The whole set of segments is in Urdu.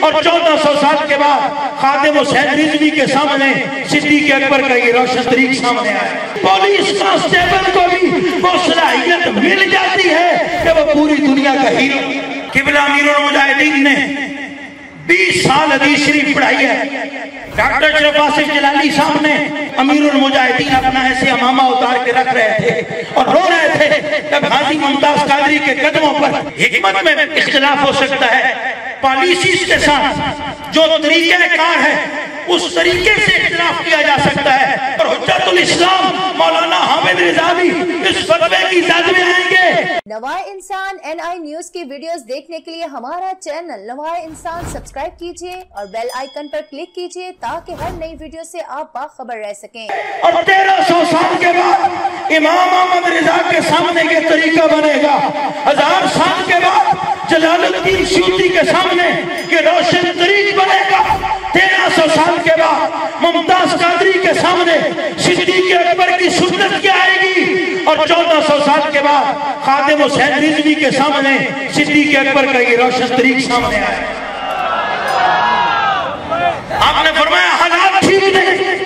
اور 1400 سال کے بعد خادم حسین رضوی کے سامنے صدیق اکبر کا یہ روشن طریق سامنے آیا۔ پولیس کانسٹیبل کو بھی وہ صلاحیت مل جاتی ہے کہ وہ پوری دنیا کا ہیرو۔ قبلہ امیر المجاہدین نے 20 سال حدیث شریف پڑھائی ہے۔ ڈاکٹر اشرف آصف جلالی صاحب نے امیر المجاہدین اپنا ایسے امامہ اتار کے رکھ رہے تھے اور رو رہے تھے جب غازی ممتاز قادری کے قدموں پر حکمت میں اختلاف ہو سکتا ہے، پالیسیز کے ساتھ جو طریقہ کار ہے اس طریقے سے اختلاف کیا جا سکتا ہے، اور حجت الاسلام مولانا حامد رضا بھی اس فتوے کی زد میں آئیں گے۔ نوائے انسان NI نیوز کی ویڈیوز دیکھنے کے لیے ہمارا چینل نوائے انسان سبسکرائب کیجئے اور بیل آئیکن پر کلک کیجئے تاکہ ہر نئی ویڈیو سے آپ باخبر رہ سکیں۔ اور 1300 سال کے بعد امام احمد رضا کے سامنے یہ طریقہ بنے گا، 1000 سال کے بعد جلال الدین سیوطی کے سامنے یہ روشن طریق بنے گا، 1300 سال کے بعد ممتاز قادری کے سامنے صدیق اکبر کی سنت کیا آئے گی، اور 1400 سال کے بعد خادم حسین رضوی کے سامنے صدیق اکبر کا یہ روشن طریق سامنے آئے۔ آپ نے فرمایا حالات ٹھیک نہیں،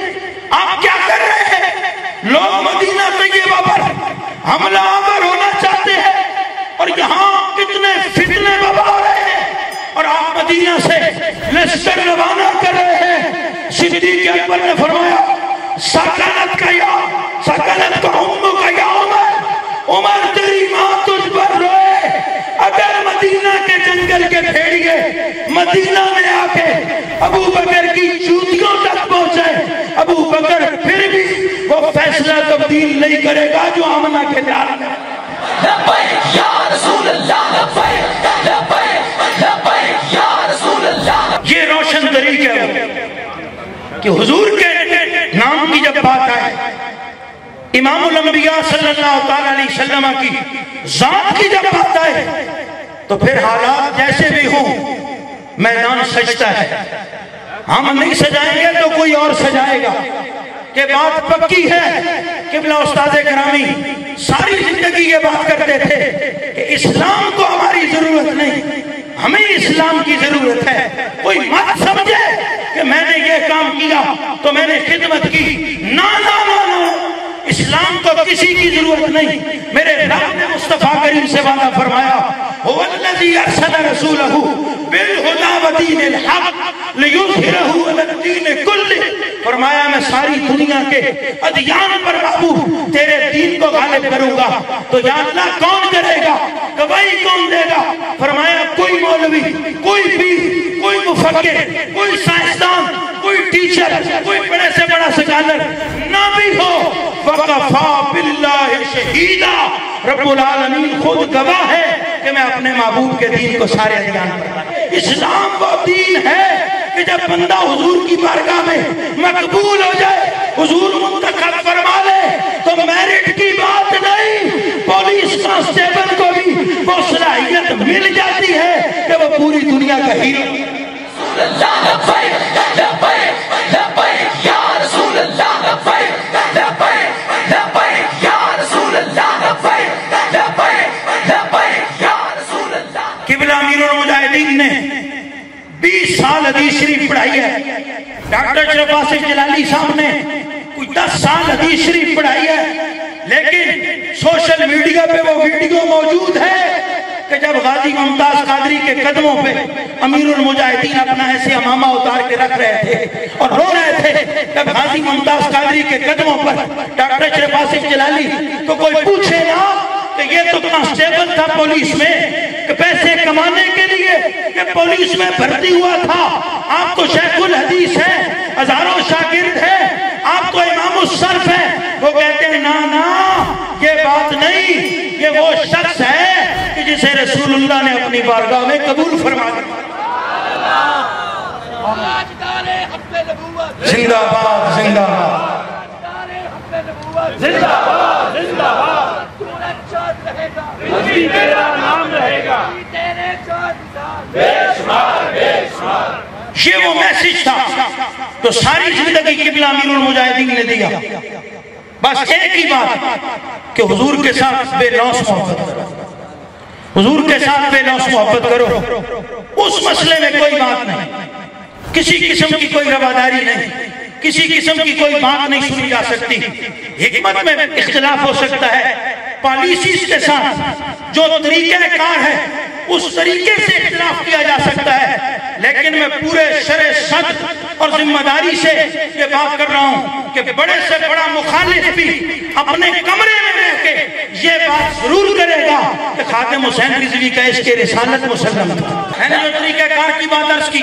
آپ کیا کر رہے ہیں؟ لوگ مدینہ طیبہ پر حملہ آور ہونا چاہتے ہیں اور یہاں کتنے فتنے وبا ہو رہے ہیں، اور آپ مدینہ سے لشکر روانہ کر رہے ہیں۔ صدیق اکبر نے فرمایا سکانت کا یا سکانت کا امو کا یا عمر تیری ماں تجھ پر روئے، اگر مدینہ کے جنگل کے بھیڑیے مدینہ میں آ کے ابو بکر کی جوتیوں تک پہنچے، ابو بکر پھر بھی وہ فیصلہ تبدیل نہیں کرے گا جو آمنہ کے لال میں۔ لبیک یا رسول اللہ، لبیک لبیک لبیک یا رسول اللہ۔ یہ روشن طریق ہے کہ حضور کے نام کی جب بات آئے، امام الانبیاء صلی اللہ علیہ وسلم کی ذات کی جب بات آئے، تو پھر حالات جیسے بھی ہوں میدان سجتا ہے۔ ہم نہیں سجائیں گے تو کوئی اور سجائے گا، کہ بات پکی ہے۔ قبلہ استاد گرامی ساری زندگی یہ بات کرتے تھے کہ اسلام کو ہماری ضرورت نہیں، ہمیں اسلام کی ضرورت ہے۔ کوئی مت سمجھے کہ میں نے یہ کام کیا تو میں نے خدمت کی، نا نا نا نا، اسلام کو کسی کی ضرورت نہیں۔ میرے رب نے مصطفیٰ کریم سے وعدہ فرمایا هو الذي ارسل رسوله بالهدى ودين الحق ليظهره على الدين كله، فرمایا میں ساری دنیا کے ادیان پر محبوب تیرے دین کو غالب کروں گا۔ تو یا اللہ کون کرے گا، گواہی کون دے گا؟ فرمایا کوئی مولوی، کوئی پیر، کوئی مفکر، کوئی سائنسدان، کوئی ٹیچر، کوئی بڑے سے بڑا سکالر نہ بھی ہو، وَقَفَا بِاللَّهِ شَهِيدًا، رب العالمین خود گواہ ہے کہ میں اپنے محبوب کے دین کو سارے ادیان پر۔ اسلام وہ دین ہے کہ جب بندہ حضور کی بارگاہ میں مقبول ہو جائے، حضور منتخب فرما لے، تو میرٹ کی بات نہیں، پولیس کانسٹیبل کو بھی وہ صلاحیت مل جاتی ہے کہ وہ پوری دنیا کا ہیرو۔ رسول اللہ لبیک لبیک لبیک یا رسول اللہ، لبیک لبیک لبیک یا رسول اللہ، لبیک لبیک لبیک یا رسول اللہ۔ قبلہ امیر المجاہدین نے 20 سال حدیث شریف پڑھائی ہے۔ ڈاکٹر اشرف آصف جلالی صاحب نے کوئی 10 سال حدیث شریف پڑھائی ہے، لیکن سوشل میڈیا پہ وہ ویڈیو موجود ہے کہ جب غازی ممتاز قادری کے قدموں پہ امیر المجاہدین اپنا ایسے امامہ اتار کے رکھ رہے تھے اور رو رہے تھے جب غازی ممتاز قادری کے قدموں پر ڈاکٹر اشرف آصف جلالی، تو کوئی پوچھے نا کہ یہ تو کانسٹیبل تھا پولیس میں کہ پیسے کمانے کے لیے کہ پولیس میں بھرتی ہوا تھا، آپ تو شیخ الحدیث ہیں، ہزاروں شاگرد ہیں، آپ تو امام الصرف ہیں۔ وہ کہتے ہیں نا نا یہ بات نہیں، یہ وہ شخص ہے کہ جسے رسول اللہ نے اپنی بارگاہ میں قبول فرما دیا۔ زندہ باد زندہ باد زندہ باد زندہ باد، مجھے تیرا نام رہے گا، بے شمار بے شمار۔ یہ وہ میسج تھا تو ساری زندگی قبلہ امیر المجاہدین نے دیا، بس ایک ہی بات کہ حضور کے ساتھ بے لوث محبت کرو، حضور کے ساتھ بے لوث محبت کرو، اس مسئلے میں کوئی بات نہیں۔ کسی قسم کی کوئی رواداری نہیں، کسی قسم کی کوئی بات نہیں سنی جا سکتی۔ حکمت میں اختلاف ہو سکتا ہے، پالیسیز کے ساتھ جو طریقہ کار ہے اس طریقے سے اختلاف کیا جا سکتا ہے، لیکن میں پورے شرع صدر اور ذمہ داری سے یہ بات کر رہا ہوں کہ بڑے سے بڑا مخالف بھی اپنے کمرے میں رہ کے یہ بات ضرور کرے گا کہ خاتم حسین رضوی کا اس کے رسالت مسلم تھا۔ میں نے جو طریقہ کار کی بات عرض کی،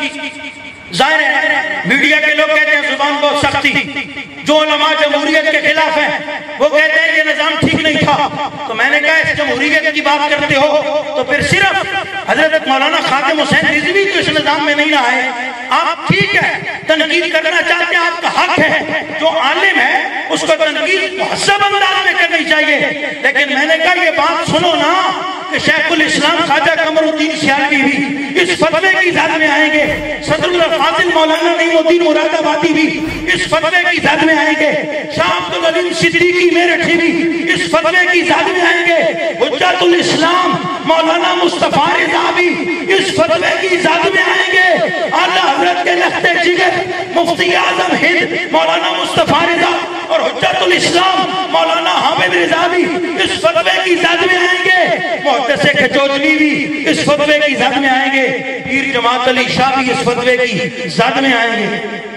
ظاہر ہے میڈیا کے لوگ کہتے ہیں زبان بہت سختی، جو علماء جمہوریت کے خلاف ہیں وہ کہتے ہیں یہ نظام ٹھیک نہیں تھا، تو میں نے کہا اس جمہوریت کی بات کرتے ہو تو پھر صرف حضرت مولانا خاتم حسین رضوی تو اس نظام میں نہیں آئے۔ آپ ٹھیک ہے تنقید کرنا چاہتے ہیں، آپ کا حق ہے، جو عالم ہے اس کو تنقید مہذب انداز میں کرنی چاہیے، لیکن میں نے کہا یہ بات سنو نا کہ شیخ الاسلام خواجہ قمر الدین سیالوی بھی اس فتوے کی زد میں آئیں گے، صدر الفاضل مولانا نعیم الدین مراد آبادی بھی اس فتوے کی زد میں آئیں گے، شاہ عبدالعلیم صدیقی میرٹھی بھی اس فتوے کی زد میں آئیں گے، حجت الاسلام مولانا مصطفیٰ رضا بھی اس فتوے کی زد میں آئیں گے، اعلیٰ حضرت کے لخت جگر مفتی اعظم ہند مولانا مصطفیٰ رضا اور حجت الاسلام مولانا حامد رضا بھی اس فتوے کی زد میں آئیں گے، محدث کھچوچلی بھی اس فتوے کی زد میں آئیں گے، پیر جماعت علی شاہ بھی اس فتوے کی زد میں آئیں گے۔